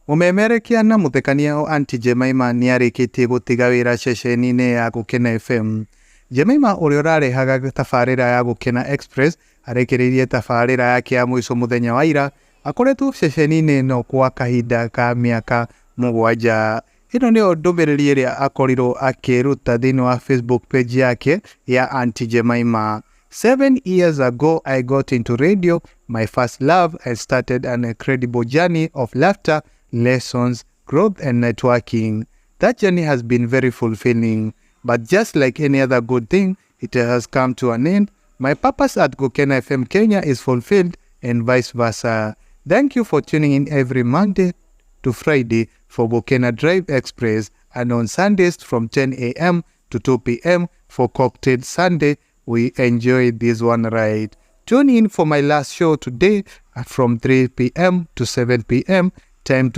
Mumemerekia na muthekania o Aunty Jemimah niarikitie gutiga wira ceceni-ini ya Gukena FM. Jemimah uria urarehaga tabarira ya Gukena Express arekiririe tabarira yake ya mwiso muthenya wa ira akoretwo ceceni-ini no kwa kahinda ka miaka 7. Ino nio ndumiriri iria akorirwo akiruta thiini wa Facebook page yake ya Aunty Jemimah. 7 years ago, I got into radio, my first love, and started an incredible journey of laughter, lessons, growth, and networking. That journey has been very fulfilling, but just like any other good thing, it has come to an end. My purpose at Gukena FM Kenya is fulfilled, and vice versa. Thank you for tuning in every Monday to Friday for Gukena Drive Express, and on Sundays from 10 a.m. to 2 p.m. for Cocktail Sunday. We enjoyed this one ride. Tune in for my last show today from 3 p.m. to 7 p.m. Time to